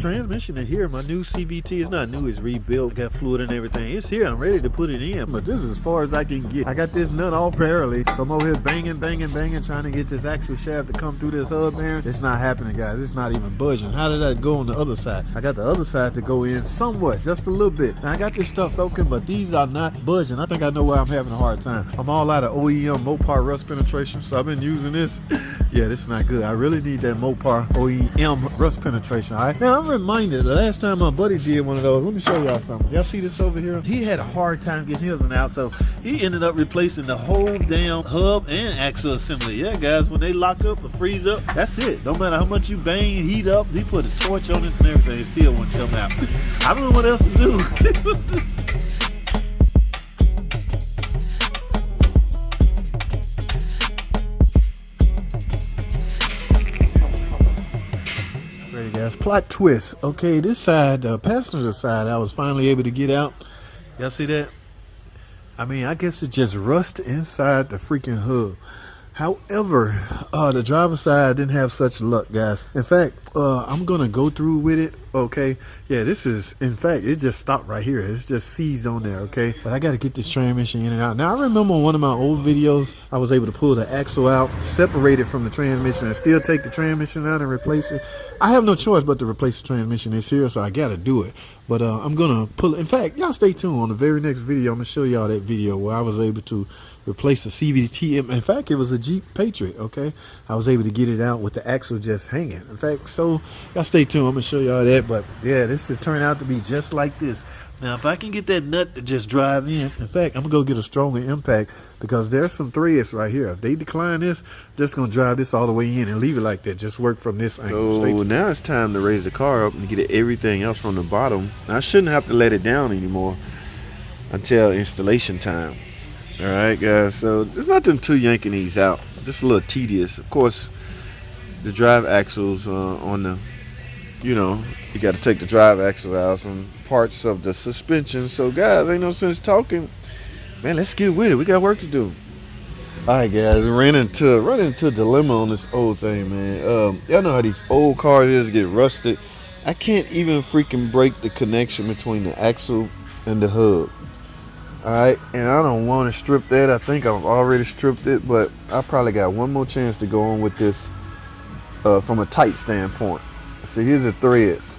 transmission is here. My new CVT is not new, it's rebuilt, got fluid and everything. It's here, I'm ready to put it in. But this is as far as I can get. I got this nut all parallel, so I'm over here banging, trying to get this axle shaft to come through this hub bearing. It's not happening, guys. It's not even budging. How did that go on the other side? I got the other side to go in somewhat, just a little bit. Now I got this stuff soaking, but these are not budging. I think I know why I'm having a hard time. I'm all out of OEM Mopar rust penetration, so I've been using this. Yeah, this is not good. I really need that Mopar OEM rust penetration. All right. Now I'm reminded the last time my buddy did one of those. Let me show y'all something. Y'all see this over here? He had a hard time getting his out, so he ended up replacing the whole damn hub and axle assembly. Yeah, guys, when they lock up or freeze up, that's it. No matter how much you bang and heat up, he put a torch on this and everything, it still wouldn't come out. I don't know what else to do. Ready, guys? Plot twist. Okay, this side, the passenger side, I was finally able to get out. Y'all see that? I mean, I guess it just rust inside the freaking hub. However, the driver's side didn't have such luck, guys. In fact, I'm gonna go through with it. Okay, yeah, this is, in fact, it just stopped right here. It's just seized on there. Okay, but I got to get this transmission in and out. Now I remember on one of my old videos, I was able to pull the axle out, separate it from the transmission, and still take the transmission out and replace it. I have no choice but to replace the transmission. It's here, so I got to do it. But I'm gonna pull it. In fact, y'all stay tuned. On the very next video, I'm gonna show y'all that video where I was able to replace the CVT. In fact, it was a Jeep Patriot. Okay, I was able to get it out with the axle just hanging. In fact, so y'all stay tuned. I'm gonna show y'all that. But yeah, this has turned out to be just like this. Now, if I can get that nut to just drive in fact, I'm gonna go get a stronger impact because there's some threads right here. If they decline this, just gonna drive this all the way in and leave it like that. Just work from this angle. So now it's time to raise the car up and get everything else from the bottom. I shouldn't have to let it down anymore until installation time. All right, guys, so there's nothing too yanking these out. Just a little tedious. Of course, the drive axles on the, you know, you got to take the drive axle out, some parts of the suspension. So, guys, ain't no sense talking. Man, let's get with it. We got work to do. All right, guys, run into a dilemma on this old thing, man. Y'all know how these old cars is get rusted. I can't even freaking break the connection between the axle and the hub. Alright, and I don't want to strip that. I think I've already stripped it, but I probably got one more chance to go on with this from a tight standpoint. See, here's the threads.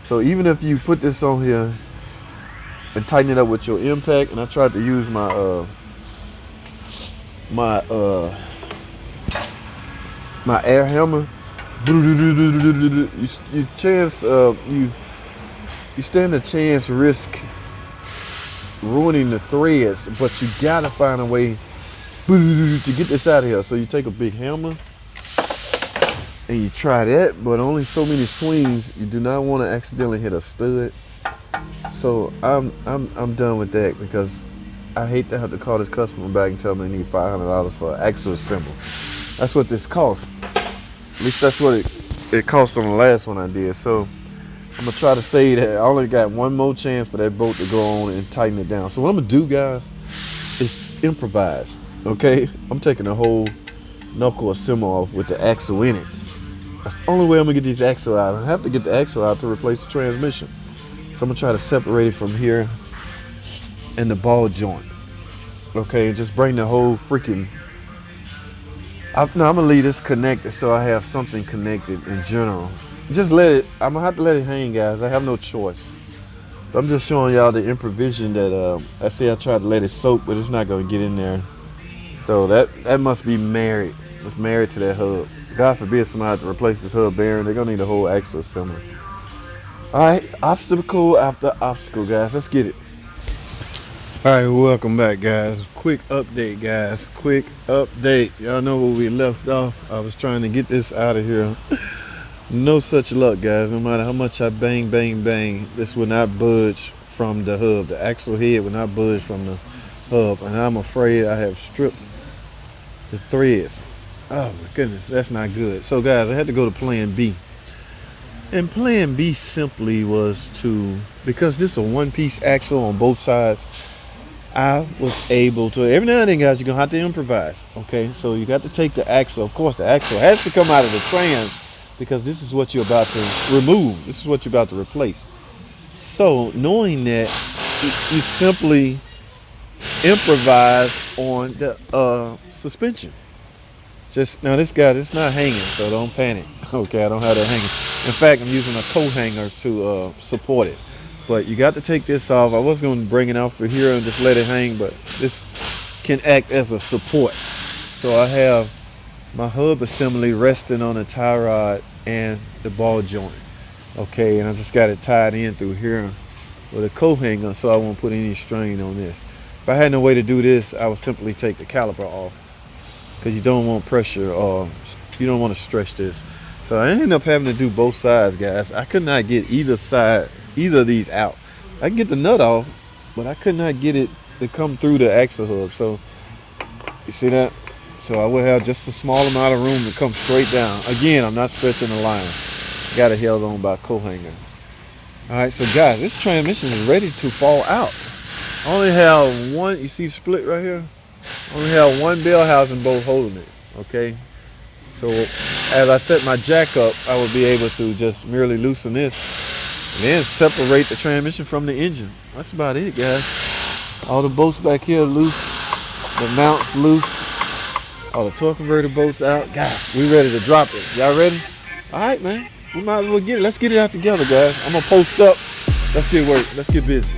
So even if you put this on here and tighten it up with your impact, and I tried to use my my air hammer, you stand a chance risk ruining the threads, but you gotta find a way to get this out of here. So you take a big hammer and you try that, but only so many swings. You do not want to accidentally hit a stud. So I'm done with that because I hate to have to call this customer back and tell them they need $500 for an axle assembly. That's what this costs. At least that's what it cost on the last one I did. So I'm gonna try to say that I only got one more chance for that bolt to go on and tighten it down. So what I'm gonna do, guys, is improvise. Okay, I'm taking the whole knuckle assembly off with the axle in it. That's the only way I'm gonna get these axle out. I have to get the axle out to replace the transmission. So I'm gonna try to separate it from here and the ball joint. Okay, and just bring the whole freaking. I'm gonna leave this connected so I have something connected in general. Just let it, I'm gonna have to let it hang, guys. I have no choice. So I'm just showing y'all the improvisation that I see. I tried to let it soak, but it's not gonna get in there. So that must be married. It's married to that hub. God forbid somebody have to replace this hub bearing. They're gonna need a whole axle assembly. All right, obstacle after obstacle, guys. Let's get it. All right, welcome back, guys. Quick update, guys. Quick update. Y'all know where we left off. I was trying to get this out of here. No such luck, guys. No matter how much I bang, this will not budge from the hub. The axle head will not budge from the hub. And I'm afraid I have stripped the threads. Oh my goodness, that's not good. So guys, I had to go to plan B. And plan B simply was because this is a one-piece axle on both sides, I was able to, every now and then, guys, you're gonna have to improvise. Okay, so you got to take the axle. Of course, the axle has to come out of the trans, because this is what you're about to remove. This is what you're about to replace. So knowing that, you simply improvise on the suspension. Just now, this is not hanging, so don't panic. Okay, I don't have that hanging. In fact, I'm using a coat hanger to support it. But you got to take this off. I was going to bring it out for here and just let it hang, but this can act as a support. So I have my hub assembly resting on a tie rod and the ball joint. Okay, and I just got it tied in through here with a coat hanger, so I won't put any strain on this. If I had no way to do this, I would simply take the caliper off, because you don't want pressure or you don't want to stretch this. So I ended up having to do both sides, guys. I could not get either of these out. I can get the nut off, but I could not get it to come through the axle hub. So you see that? So I will have just a small amount of room to come straight down. Again, I'm not stretching the line. Got it held on by a coat hanger. All right, so guys, this transmission is ready to fall out. I only have one, you see the split right here? I only have one bell housing bolt holding it, okay? So as I set my jack up, I will be able to just merely loosen this and then separate the transmission from the engine. That's about it, guys. All the bolts back here loose, the mounts loose, all the torque converter bolts out. Guys, we ready to drop it. Y'all ready? All right, man. We might as well get it. Let's get it out together, guys. I'm gonna post up. Let's get work. Let's get busy.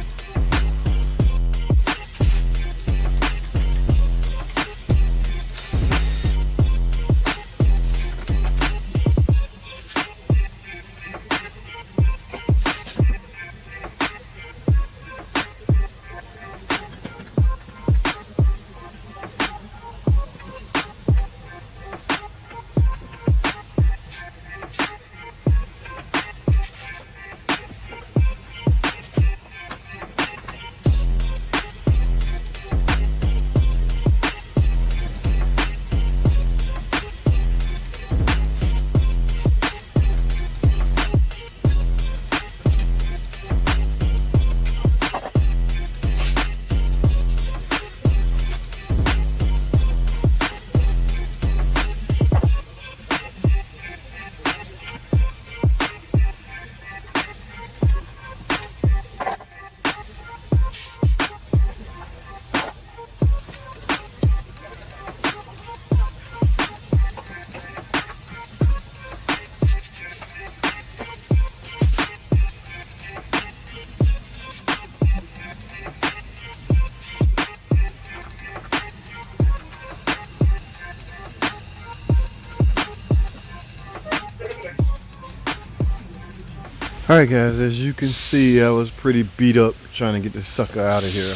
Alright guys, as you can see, I was pretty beat up trying to get this sucker out of here.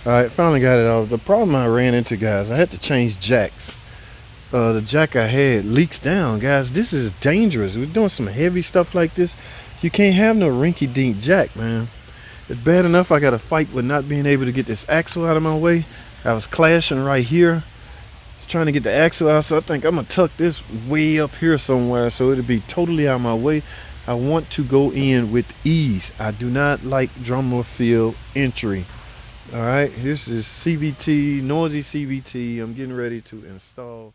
Alright, finally got it off. The problem I ran into, guys, I had to change jacks. The jack I had leaks down, guys. This is dangerous. We're doing some heavy stuff like this. You can't have no rinky-dink jack, man. It's bad enough I got to fight with not being able to get this axle out of my way. I was clashing right here, trying to get the axle out, so I think I'm going to tuck this way up here somewhere so it'll be totally out of my way. I want to go in with ease. I do not like drum field entry. All right, this is CVT, noisy CVT. I'm getting ready to install